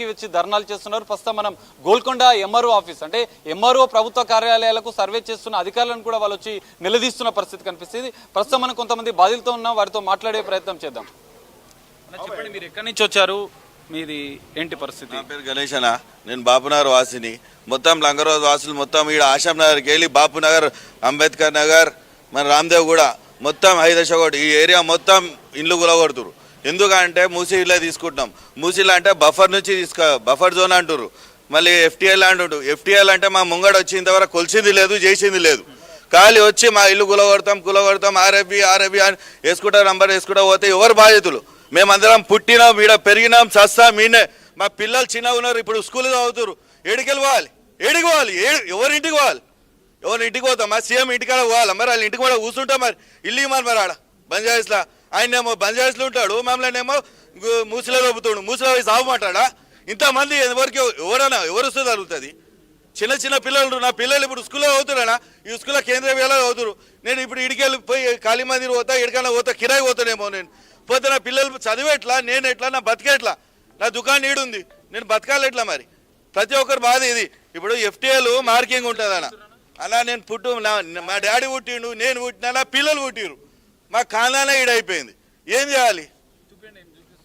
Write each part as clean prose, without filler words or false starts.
రోడ్లపైకి వచ్చి ధర్నాలు చేస్తున్నారు. ప్రస్తుతం మనం గోల్కొండ ఎంఆర్ఓ ఆఫీస్ అంటే ఎంఆర్ఓ ప్రభుత్వ కార్యాలయాలకు సర్వే చేస్తున్న అధికారులను కూడా వాళ్ళు వచ్చి నిలదీస్తున్న పరిస్థితి కనిపిస్తుంది. ప్రస్తుతం మనం కొంతమంది బాధితులతో ఉన్నాం, వారితో మాట్లాడే ప్రయత్నం చేద్దాం. చెప్పండి, మీరు ఎక్కడి నుంచి వచ్చారు, మీది ఏంటి పరిస్థితి? నా పేరు గణేష్ అన్న, నేను బాపునగర్ వాసిని. మొత్తం లంగరోజు వాసులు మొత్తం ఈడ ఆశాం నగర్కి వెళ్ళి బాపునగర్, అంబేద్కర్ నగర్, మన రామ్దేవ్ కూడా మొత్తం 5 దశ కూడా ఈ ఏరియా మొత్తం ఇండ్లు గులగొడుతురు. ఎందుకంటే మూసీ ఇళ్ళే తీసుకుంటున్నాం. మూసీలో అంటే బఫర్ నుంచి బఫర్ జోన్ అంటారు, మళ్ళీ ఎఫ్టీఎల్ అంటుంటారు. ఎఫ్టీఎల్ అంటే మా ముంగడ వచ్చి ఇంతవరకు కొలిచింది లేదు, చేసింది లేదు. ఖాళీ వచ్చి మా ఇల్లు కులగొడతాం ఆర్ఎఫ్బి అని వేసుకుంటా నంబర్ వేసుకుంటా పోతే ఎవరు బాధితులు? మేమందరం పుట్టినాం, ఈడ పెరిగినాం, చస్తాం ఈయనే. మా పిల్లలు చిన్నగా ఉన్నారు, ఇప్పుడు స్కూల్ చదువుతారు. ఏడికి పోవాలి? ఎవరింటికి పోవాలి? ఎవరి ఇంటికి పోతాం? మా సీఎం ఇంటికాడ పోవాలి. మరి వాళ్ళ ఇంటికి కూడా కూర్చుంటాం. మరి ఇల్లు ఇవ్వమని మరి ఆడ బంజారాస్లో ఆయనేమో బంజారాస్లో ఉంటాడు, మమ్మల్ని ఏమో మూసిలో దొబ్బుతాడు. మూసిలో పోయి సాగుమంటాడా? ఇంతమంది ఎవరు వస్తుంది జరుగుతుంది? చిన్న పిల్లలు, నా పిల్లలు ఇప్పుడు స్కూల్లో చదువుతున్నానా? ఈ స్కూల్లో కేంద్రీయ విద్యాలయాలు చదువుతారు. నేను ఇప్పుడు ఇడికెళ్ళి పోయి కాళీ మందిర్ పోతా, ఎడికైనా పోతా, కిరాయి పోతానేమో. నేను పోతే నా పిల్లలు చదివేట్లా, నేను ఎట్లా, నా బతికేట్లా? నా దుకాణం ఈడుంది, నేను బతకాలి ఎట్లా? మరి ప్రతి ఒక్కరు బాధ ఇది. ఇప్పుడు ఎఫ్టీఎల్ మార్కింగ్ ఉంటుంది అలా నేను మా డాడీ పుట్టిండు, నేను పుట్టినా, నా పిల్లలు పుట్టిరు, మా ఖానానే ఈడైపోయింది. ఏం చేయాలి?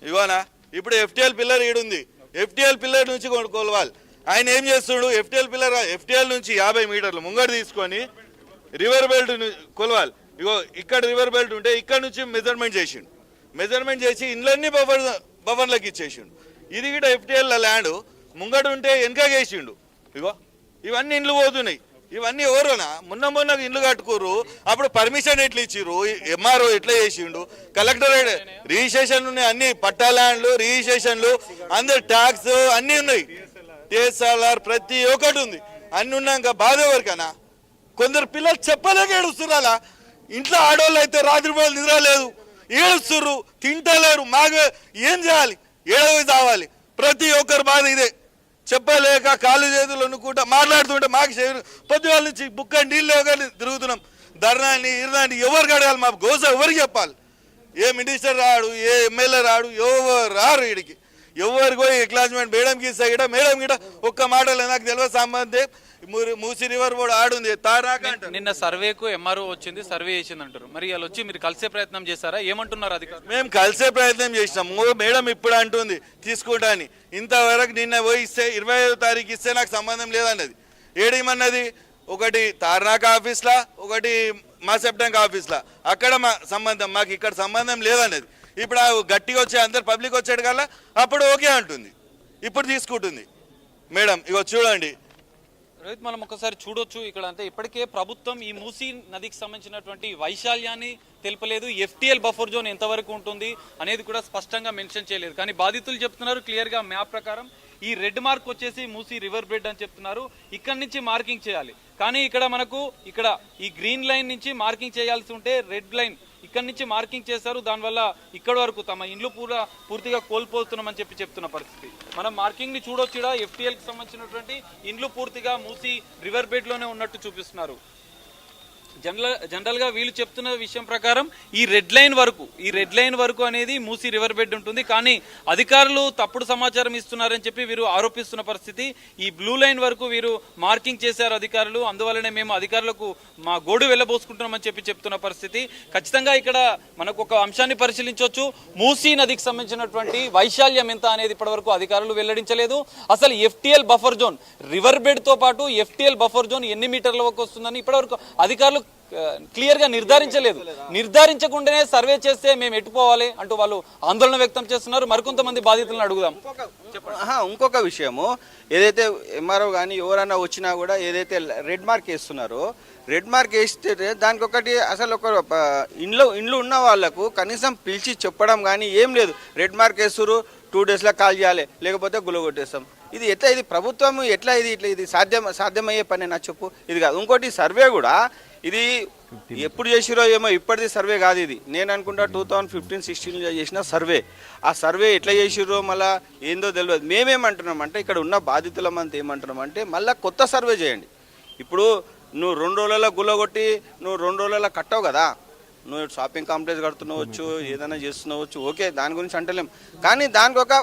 ఇవ్వనా? ఇప్పుడు ఎఫ్టీఎల్ పిల్లర్ ఈడుంది, ఎఫ్టీఎల్ పిల్లర్ నుంచి కొనుక్కోవాలి. ఆయన ఏం చేస్తుడు? ఎఫ్టీఎల్ నుంచి 50 మీటర్లు ముంగడు తీసుకొని రివర్ బెల్ట్ కొలవాలి. ఇగో ఇక్కడ రివర్ బెల్ట్ ఉంటే ఇక్కడ నుంచి మెజర్మెంట్ చేసి ఇండ్లన్నీ బఫర్లకు ఇచ్చేసిండు. ఇది కూడా ఎఫ్టీఎల్ ల్యాండ్ ముంగడు ఉంటే వెనక వేసిండు. ఇగో ఇవన్నీ ఇండ్లు పోతున్నాయి. ఇవన్నీ ఎవరునా? మొన్న ఇండ్లు కట్టుకోరు, అప్పుడు పర్మిషన్ ఎట్లా ఇచ్చిర్రు? ఎంఆర్ఓ ఎట్లా చేసిండు? కలెక్టర్ రిజిస్ట్రేషన్ ఉన్నాయి, అన్ని పట్టా ల్యాండ్లు, రిజిస్ట్రేషన్లు, అందరు ట్యాక్స్ అన్నీ ఉన్నాయి, టీఎస్ఆర్ఆర్ ప్రతి ఒక్కటి ఉంది. అన్ని ఉన్నాక బాధ ఎవరికనా? కొందరు పిల్లలు చెప్పలేక ఏడుస్తున్నారు. ఇంట్లో ఆడవాళ్ళు అయితే రాత్రి పూట నిద్ర లేదు, ఏడుస్తుర్రు, తింటలేరు. మాకు ఏం చేయాలి? ఏడవి తావాలి. ప్రతి ఒక్కరు బాధ ఇదే. చెప్పలేక కాళ్ళు చేతులు అనుకుంటా మాట్లాడుతుంటే మాకు పొద్దుగాల నుంచి బుక్క నీళ్ళు తిరుగుతున్నాం. ధర్నాన్ని ఇర్నాన్ని ఎవరికి అడగాలి? మా గోస ఎవరికి చెప్పాలి? ఏ మినిస్టర్ రాడు, ఏ ఎమ్మెల్యే రాడు, ఎవరు రారు వీడికి. ఎవరికి పోయి క్లాస్మేట్ మేడంకి ఇస్తా గిట, మేడం గిట ఒక్క మాటలే నాకు తెలియదు సంబంధం. మూసీ రివర్ కూడా ఆడుంది తారాక. నిన్న సర్వేకు ఎంఆర్ఓ వచ్చింది, సర్వే చేసింది అంటారు. మరి వాళ్ళు వచ్చి మీరు కలిసే ప్రయత్నం చేస్తారా? ఏమంటున్నారు అధికారులు? మేము కలిసే ప్రయత్నం చేసినాం. మేడం ఇప్పుడు అంటుంది తీసుకుంటా అని. ఇంతవరకు నిన్న పోయి ఇస్తే 25వ తారీఖు ఇస్తే నాకు సంబంధం లేదన్నది. ఏడేమన్నది? ఒకటి తార్నాక ఆఫీస్లా, ఒకటి మా సెప్టెంక్ ఆఫీస్లా. అక్కడ మా సంబంధం, మాకు ఇక్కడ సంబంధం లేదన్నది. ఇప్పుడు గట్టిగా వచ్చే అందరు పబ్లిక్ వచ్చాడు కదా, అప్పుడు ఓకే అంటుంది. ఇప్పుడు తీసుకుంటుంది మేడం. ఇగో చూడండి రోహిత్, మనం ఒకసారి చూడొచ్చు ఇక్కడ. అంటే ఇప్పటికే ప్రభుత్వం ఈ మూసీ నదికి సంబంధించినటువంటి వైశాల్యాన్ని తెలుపలేదు. ఎఫ్టీఎల్ బఫర్ జోన్ ఎంతవరకు ఉంటుంది అనేది కూడా స్పష్టంగా మెన్షన్ చేయలేదు. కానీ బాధితులు చెప్తున్నారు క్లియర్గా మ్యాప్ ప్రకారం ఈ రెడ్ మార్క్ వచ్చేసి మూసీ రివర్ బెడ్ అని చెప్తున్నారు. ఇక్కడి నుంచి మార్కింగ్ చేయాలి. కానీ ఇక్కడ మనకు ఇక్కడ ఈ గ్రీన్ లైన్ నుంచి మార్కింగ్ చేయాల్సి ఉంటే రెడ్ లైన్ ఇక్కడ నుంచి మార్కింగ్ చేశారు. దానివల్ల ఇక్కడ వరకు తమ ఇండ్లు పూర్తిగా కోల్పోతున్నామని చెప్తున్న పరిస్థితి. మనం మార్కింగ్ ని చూడొచ్చు. ఎఫ్టీఎల్ కి సంబంధించినటువంటి ఇండ్లు పూర్తిగా మూసీ రివర్ బెడ్ లోనే ఉన్నట్టు చూపిస్తున్నారు. జనరల్ గా వీళ్ళు చెప్తున్న విషయం ప్రకారం ఈ రెడ్ లైన్ వరకు అనేది మూసీ రివర్ బెడ్ ఉంటుంది. కానీ అధికారులు తప్పుడు సమాచారం ఇస్తున్నారని చెప్పి వీరు ఆరోపిస్తున్న పరిస్థితి. ఈ బ్లూ లైన్ వరకు వీరు మార్కింగ్ చేశారు అధికారులు. అందువల్లనే మేము అధికారులకు మా గోడు వెళ్ళబోసుకుంటున్నామని చెప్తున్న పరిస్థితి. ఖచ్చితంగా ఇక్కడ మనకు ఒక అంశాన్ని పరిశీలించవచ్చు. మూసీ నదికి సంబంధించినటువంటి వైశాల్యం ఎంత అనేది ఇప్పటివరకు అధికారులు వెల్లడించలేదు. అసలు FTL buffer zone river bed తో పాటు ఎఫ్టీఎల్ బఫర్ జోన్ ఎన్ని మీటర్ల వరకు వస్తుందని ఇప్పటివరకు అధికారులు క్లియర్ గా నిర్ధారించకుండానే సర్వే చేస్తే మేము ఎట్టుకోవాలి అంటూ వాళ్ళు ఆందోళన వ్యక్తం చేస్తున్నారు. మరికొంతమంది బాధితులను అడుగుదాం. ఇంకొక విషయము, ఏదైతే ఎంఆర్ఓ కానీ ఎవరైనా వచ్చినా కూడా ఏదైతే రెడ్ మార్క్ వేస్తున్నారో, రెడ్ మార్క్ వేస్తే దానికి ఒకటి అసలు ఒక ఇండ్లు ఉన్న వాళ్ళకు కనీసం పిలిచి చెప్పడం కానీ ఏం లేదు. రెడ్ మార్క్ వేస్తున్నారు, 2 daysలో కాల్ చేయాలి, లేకపోతే గులగొట్టేస్తాం. ఇది ఎట్లా? ఇది ప్రభుత్వం ఎట్లా? ఇది సాధ్యమయ్యే పని నా చెప్పు. ఇది కాదు. ఇంకోటి సర్వే కూడా ఇది ఎప్పుడు చేసిరో ఏమో, ఇప్పటిది సర్వే కాదు ఇది. నేను అనుకుంటా 2015-16 చేసిన సర్వే. ఆ సర్వే ఎట్లా చేసిరో మళ్ళీ ఏందో తెలియదు. మేమేమంటున్నామంటే ఇక్కడ ఉన్న బాధితులమంతా ఏమంటున్నామంటే మళ్ళీ కొత్త సర్వే చేయండి. ఇప్పుడు నువ్వు 2 రోజులలో గుల్లగొట్టి నువ్వు 2 రోజులలో కట్టవు కదా. నువ్వు షాపింగ్ కాంప్లెక్స్ కడుతున్నావచ్చు, ఏదైనా చేస్తున్నావచ్చు, ఓకే, దాని గురించి అంటలేం. కానీ దానికి ఒక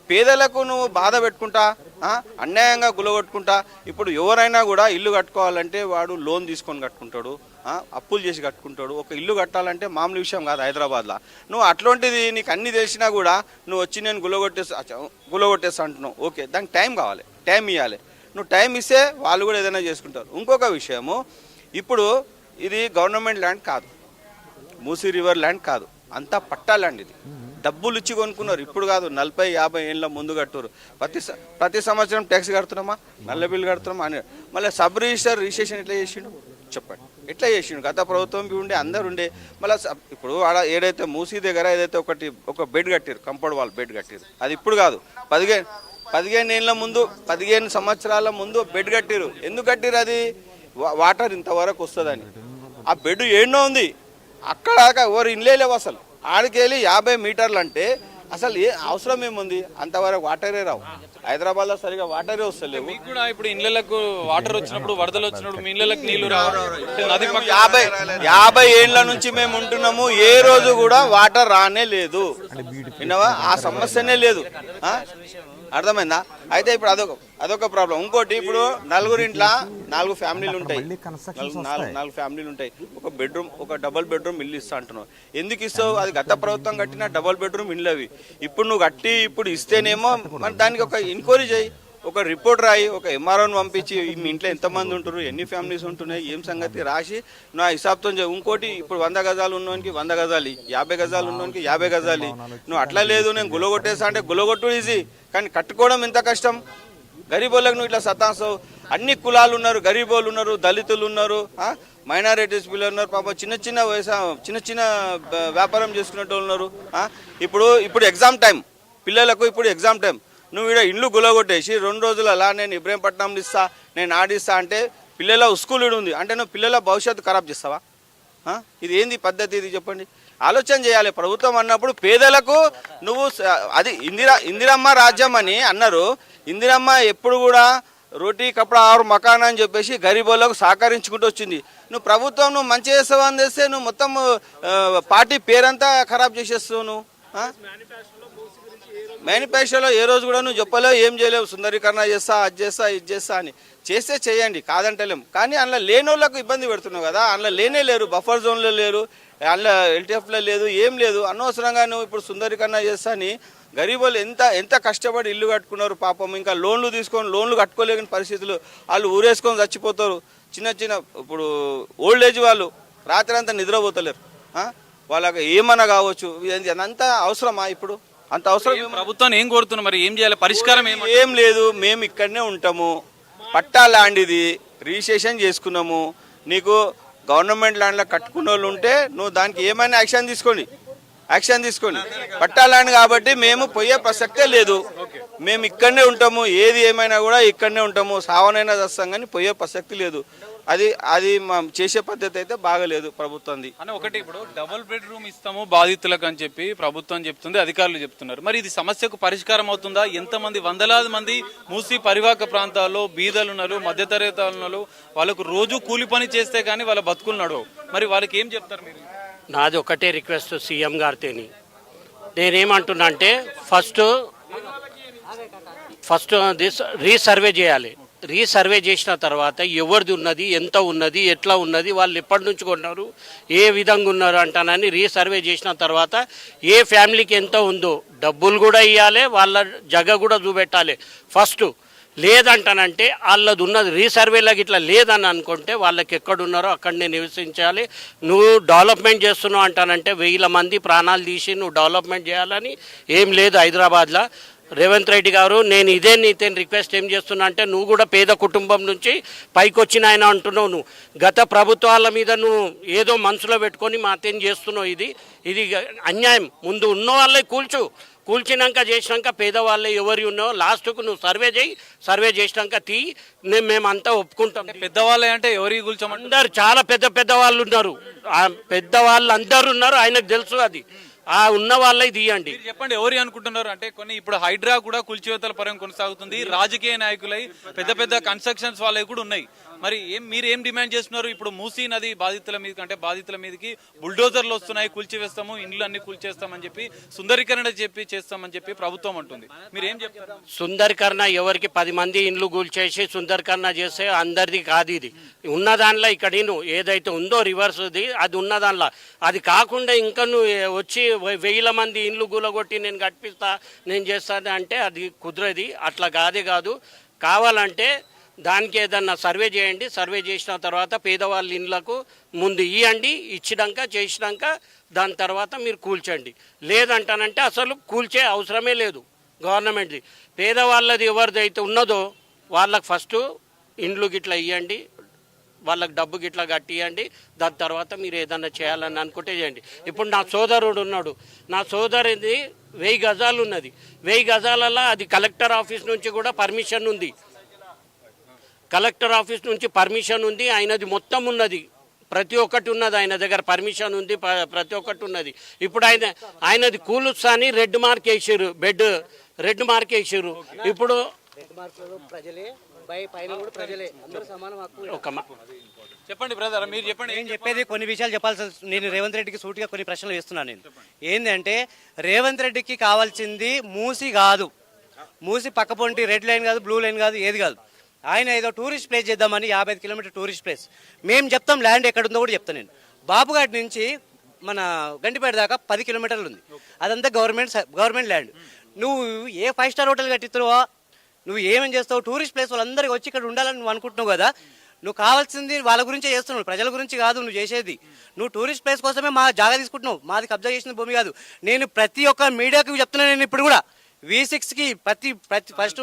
పేదలకు నువ్వు బాధ పెట్టుకుంటా, అన్యాయంగా గులగొట్టుకుంటా. ఇప్పుడు ఎవరైనా కూడా ఇల్లు కట్టుకోవాలంటే వాడు లోన్ తీసుకొని కట్టుకుంటాడు, అప్పులు చేసి కట్టుకుంటాడు. ఒక ఇల్లు కట్టాలంటే మామూలు విషయం కాదు హైదరాబాద్లో. నువ్వు అట్లాంటిది నీకు అన్ని తెలిసినా కూడా నువ్వు వచ్చి నేను గులగొట్టేస్తా అంటున్నావు. ఓకే, దానికి టైం కావాలి, టైం ఇవ్వాలి. నువ్వు టైం ఇస్తే వాళ్ళు కూడా ఏదైనా చేసుకుంటారు. ఇంకొక విషయము, ఇప్పుడు ఇది గవర్నమెంట్ ల్యాండ్ కాదు, మూసీ రివర్ ల్యాండ్ కాదు, అంతా పట్టా ల్యాండ్. ఇది డబ్బులు ఇచ్చి కొనుక్కున్నారు. ఇప్పుడు కాదు, 40-50 ఏళ్ళ ముందు కట్టురు. ప్రతి సంవత్సరం ట్యాక్స్ కడుతున్నామా, నల్ల బిల్లు కడుతున్నామా అని. మళ్ళీ సబ్ రిజిస్ట్రేషన్ ఎట్లా చేసిండు చెప్పండి, ఎట్లా చేసిండు? గత ప్రభుత్వం ఉండే అందరు ఉండే. మళ్ళీ ఇప్పుడు ఆడ ఏదైతే మూసీ దగ్గర ఏదైతే ఒక బెడ్ కట్టారు, కంపౌండ్ వాల్ బెడ్ కట్టారు, అది ఇప్పుడు కాదు, 15 ఏళ్ళ ముందు, 15 సంవత్సరాల ముందు బెడ్ కట్టారు. ఎందుకు కట్టారు? అది వాటర్ ఇంతవరకు వస్తుందని. ఆ బెడ్ ఏడో ఉంది, అక్కడ ఎవరు ఇన్లే లేవు అసలు. ఆడికెళ్ళి 50 మీటర్లు అంటే అసలు ఏ అవసరం ఏముంది? అంతవరకు వాటరే రావు. హైదరాబాద్లో సరిగా వాటరే వస్తలేవు. మీకు కూడా ఇప్పుడు ఇళ్ళకు వాటర్ వచ్చినప్పుడు, వరదలు వచ్చినప్పుడు మీ ఇళ్ళకి నీళ్లు నది 50 ఏళ్ళ నుంచి మేము ఉంటున్నాము, ఏ రోజు కూడా వాటర్ రానే లేదు. విన్నావా? ఆ సమస్యనే లేదు. అర్థమైందా? అయితే ఇప్పుడు అదొక ప్రాబ్లం. ఇంకోటి, ఇప్పుడు నలుగురింట్లో 4 ఫ్యామిలీలు ఉంటాయి, 4 ఫ్యామిలీలు ఉంటాయి. ఒక డబుల్ బెడ్రూమ్ ఇల్లు ఇస్తా అంటున్నావు. ఎందుకు ఇస్తావు? అది గత ప్రభుత్వం కట్టిన డబుల్ బెడ్రూమ్ ఇల్లు అవి. ఇప్పుడు నువ్వు కట్టి ఇప్పుడు ఇస్తేనేమో మరి దానికి ఒక ఎంక్వైరీ చేయి, ఒక రిపోర్ట్ రాయి, ఒక ఎంఆర్ఓని పంపించి మీ ఇంట్లో ఎంతమంది ఉంటారు, ఎన్ని ఫ్యామిలీస్ ఉంటున్నాయి, ఏం సంగతి రాసి నా హిసాబ్తో. ఇంకోటి, ఇప్పుడు 100 గజాలు ఉన్నవానికి 100 గజాలు, 50 గజాలు ఉన్నవానికి 50 గజాలు. నువ్వు అట్లా లేదు, నేను గులగొట్టేసా అంటే గులగొట్టు ఈజీ, కానీ కట్టుకోవడం ఎంత కష్టం. గరీబోళ్ళకు నువ్వు ఇట్లా సతాంసవు. అన్ని కులాలు ఉన్నారు, గరీబోళ్ళు ఉన్నారు, దళితులు ఉన్నారు, మైనారిటీస్ పిల్లలు ఉన్నారు, పాపం చిన్న చిన్న వ్యాపారం చేసుకునే ఉన్నారు. ఇప్పుడు ఎగ్జామ్ టైం, పిల్లలకు ఇప్పుడు ఎగ్జామ్ టైం. నువ్వు ఇక్కడ ఇల్లు గులగొట్టేసి 2 రోజులలో నేను ఇబ్రహీంపట్నం ఇస్తా, నేను ఆడిస్తా అంటే పిల్లల స్కూల్ ఉంది అంటే నువ్వు పిల్లల భవిష్యత్తు ఖరాబ్ చేస్తావా? ఇది ఏంది పద్ధతి? ఇది చెప్పండి. ఆలోచన చేయాలి. ప్రభుత్వం అన్నప్పుడు పేదలకు నువ్వు అది ఇందిరమ్మ రాజ్యం అని అన్నారు. ఇందిరమ్మ ఎప్పుడు కూడా రోటీ కపడా ఆరు మకానా అని చెప్పేసి గరీబోళ్ళకు సహకరించుకుంటూ వచ్చింది. నువ్వు ప్రభుత్వం నువ్వు మంచి చేస్తావు అని చేస్తే నువ్వు మొత్తం పార్టీ పేరంతా ఖరాబ్ చేసేస్తావు. నువ్వు మేనిఫెస్టోలో ఏ రోజు కూడా నువ్వు చెప్పలేవు, ఏం చేయలేవు. సుందరీకరణ చేస్తా, అది చేస్తా, ఇది చేస్తా అని. చేస్తే చేయండి, కాదంటలేం. కానీ అందులో లేని వాళ్ళకు ఇబ్బంది పెడుతున్నావు కదా. అందులో లేనే లేరు, బఫర్ జోన్లో లేరు, అందులో ఎల్టీఎఫ్లో లేదు, ఏం లేదు. అనవసరంగా నువ్వు ఇప్పుడు సుందరీకరణ చేస్తా అని గరీబులు ఎంత కష్టపడి ఇల్లు కట్టుకున్నారు పాపం. ఇంకా లోన్లు తీసుకొని లోన్లు కట్టుకోలేని పరిస్థితులు, వాళ్ళు ఊరేసుకొని చచ్చిపోతారు. చిన్న ఇప్పుడు ఓల్డ్ ఏజ్ వాళ్ళు రాత్రి అంతా నిద్రపోతలేరు. వాళ్ళకి ఏమన్నా కావచ్చు. అంత అవసరమా? ఇప్పుడు అంత అవసరం. ప్రభుత్వాన్ని ఏం కోరుతున్నా మరి? ఏం చేయాలి? పరిష్కారం ఏం లేదు. మేము ఇక్కడనే ఉంటాము, పట్టా ల్యాండ్ ఇది, రిజిస్ట్రేషన్ చేసుకున్నాము. నీకు గవర్నమెంట్ ల్యాండ్లో కట్టుకున్న వాళ్ళు ఉంటే నువ్వు దానికి ఏమైనా యాక్షన్ తీసుకోండి. పట్టా ల్యాండ్ కాబట్టి మేము పోయే ప్రసక్తే లేదు. మేము ఇక్కడనే ఉంటాము, ఏది ఏమైనా కూడా ఇక్కడనే ఉంటాము. సావనైనా చేస్తాం కానీ పోయే ప్రసక్తి లేదు. అది మా చేసే పద్ధతి అయితే బాగలేదు ప్రభుత్వంది. అని ఒకటి, ఇప్పుడు డబుల్ బెడ్రూమ్ ఇస్తాము బాధితులకు అని చెప్పి ప్రభుత్వం చెప్తుంది, అధికారులు చెప్తున్నారు. మరి ఇది సమస్యకు పరిష్కారం అవుతుందా? ఎంతమంది, వందలాది మంది మూసీ పరివాహక ప్రాంతాల్లో బీదలు ఉన్నారు, మధ్యతరగతి ఉన్నారు. వాళ్ళకు రోజు కూలి పని చేస్తే కానీ వాళ్ళ బతుకులు నడవు. మరి వాళ్ళకి ఏం చెప్తారు మీరు? నాది ఒకటే రిక్వెస్ట్ సీఎం గారితోని. నేనేమంటున్నా అంటే ఫస్ట్ రీసర్వే చేయాలి. రీసర్వే చేసిన తర్వాత ఎవరిది ఉన్నది, ఎంత ఉన్నది, ఎట్లా ఉన్నది, వాళ్ళు ఎప్పటి నుంచి కొన్నారు, ఏ విధంగా ఉన్నారు అంటానని రీసర్వే చేసిన తర్వాత ఏ ఫ్యామిలీకి ఎంత ఉందో డబ్బులు కూడా ఇవ్వాలి, వాళ్ళ జగ కూడా చూపెట్టాలి ఫస్ట్. లేదంటానంటే వాళ్ళది ఉన్నది రీసర్వేలకు ఇట్లా లేదని అనుకుంటే వాళ్ళకి ఎక్కడున్నారో అక్కడనే నివసించాలి. నువ్వు డెవలప్మెంట్ చేస్తున్నావు అంటానంటే 1000 మంది ప్రాణాలు తీసి నువ్వు డెవలప్మెంట్ చేయాలని ఏం లేదు హైదరాబాద్లో. రేవంత్ రెడ్డి గారు, నేను నీతో రిక్వెస్ట్ ఏం చేస్తున్నా అంటే, నువ్వు కూడా పేద కుటుంబం నుంచి పైకి వచ్చిన ఆయన అంటున్నావు. నువ్వు గత ప్రభుత్వాల మీద నువ్వు ఏదో మనసులో పెట్టుకొని మాతేం చేస్తున్నావు. ఇది అన్యాయం. ముందు ఉన్న వాళ్ళే కూల్చినాక చేసినాక పేదవాళ్ళే ఎవరు ఉన్నావో లాస్ట్కు నువ్వు సర్వే చేసినాక మేమంతా ఒప్పుకుంటాం. పెద్దవాళ్ళే అంటే ఎవరికి కూల్చోమంటారు? అందరు చాలా పెద్ద వాళ్ళు ఉన్నారు, పెద్దవాళ్ళు అందరు ఉన్నారు, ఆయనకు తెలుసు. అది ఆ ఉన్న వాళ్ళవి తీయండి. మీరు చెప్పండి ఎవరు అనుకుంటున్నారు అంటే కొన్ని ఇప్పుడు హైడ్రా కూడా కూల్చివేతల పరం కొనసాగుతుంది, రాజకీయ నాయకులై పెద్ద పెద్ద కన్స్ట్రక్షన్స్ వాళ్ళవి కూడా ఉన్నాయి. మరి మీరు ఏం డిమాండ్ చేస్తున్నారు? ఇప్పుడు మూసీ నది బాధితుల మీద అంటే బాధితుల మీదకి బుల్డోజర్లు వస్తున్నాయి, కూల్చివేస్తాము, ఇండ్లు అన్ని కూల్చేస్తామని చెప్పి సుందరీకరణ చేస్తామని చెప్పి ప్రభుత్వం అంటుంది. మీరు ఏం చెప్తారు? సుందరీకరణ ఎవరికి 10 మంది ఇండ్లు కూల్చేసి సుందరీకరణ చేస్తే అందరిది కాదు. ఇది ఉన్న దానిలో ఇక్కడ ఏదైతే ఉందో రివర్స్ది అది ఉన్న దానిలో, అది కాకుండా ఇంకా నువ్వు వచ్చి 1000 మంది ఇండ్లు కూలగొట్టి నేను కట్టిస్తా నేను చేస్తాను అంటే అది కుదరది. అట్లా కాదు. కావాలంటే దానికి ఏదన్నా సర్వే చేయండి. సర్వే చేసిన తర్వాత పేదవాళ్ళ ఇండ్లకు ముందు ఇవ్వండి. చేసినాక దాని తర్వాత మీరు కూల్చండి. లేదంటానంటే అసలు కూల్చే అవసరమే లేదు గవర్నమెంట్ది. పేదవాళ్ళది ఎవరిదైతే ఉన్నదో వాళ్ళకి ఫస్ట్ ఇండ్లు గిట్లా ఇవ్వండి, వాళ్ళకి డబ్బు గిట్లా కట్టియండి. దాని తర్వాత మీరు ఏదన్నా చేయాలని అనుకుంటే చేయండి. ఇప్పుడు నా సోదరుడు ఉన్నాడు, నా సోదరుది 1000 గజాలు ఉన్నది. 1000 గజాలలో అది కలెక్టర్ ఆఫీస్ నుంచి కూడా పర్మిషన్ ఉంది. కలెక్టర్ ఆఫీస్ నుంచి పర్మిషన్ ఉంది. ఆయనది మొత్తం ఉన్నది, ప్రతి ఒక్కటి ఉన్నది. ఆయన దగ్గర పర్మిషన్ ఉంది, ప్రతి ఒక్కటి ఉన్నది. ఇప్పుడు ఆయనది కూలుస్తాని రెడ్ మార్క్ వేసారు, రెడ్ మార్క్ వేసారు. ఇప్పుడు చెప్పండి బ్రదర్, మీరు చెప్పండి. నేను చెప్పేది కొన్ని విషయాలు చెప్పాల్సి, నేను రేవంత్ రెడ్డికి సూటిగా కొన్ని ప్రశ్నలు వేస్తున్నాను. నేను ఏంటంటే రేవంత్ రెడ్డికి కావాల్సింది మూసి కాదు, మూసి పక్కపొంటి రెడ్ లైన్ కాదు, బ్లూ లైన్ కాదు, ఏది కాదు. ఆయన ఏదో టూరిస్ట్ ప్లేస్ చేద్దామని 55 కిలోమీటర్ టూరిస్ట్ ప్లేస్ మేము చెప్తాం. ల్యాండ్ ఎక్కడుందో కూడా చెప్తాను నేను. బాబుఘాట్ నుంచి మన గంటిపేట దాకా 10 కిలోమీటర్లు ఉంది. అదంతా గవర్నమెంట్ ల్యాండ్. నువ్వు ఏ 5 స్టార్ హోటల్ కట్టిస్తావో, నువ్వు ఏమేమి చేస్తావు, టూరిస్ట్ ప్లేస్ వాళ్ళందరికీ వచ్చి ఇక్కడ ఉండాలని నువ్వు అనుకుంటున్నావు కదా. నువ్వు కావాల్సింది వాళ్ళ గురించే చేస్తున్నావు, ప్రజల గురించి కాదు నువ్వు చేసేది. నువ్వు టూరిస్ట్ ప్లేస్ కోసమే మా జాగా తీసుకుంటున్నావు, మాది కబ్జా చేసిన భూమి కాదు. నేను ప్రతి ఒక్క మీడియాకి చెప్తున్నాను. నేను ఇప్పుడు కూడా V6కి ఫస్ట్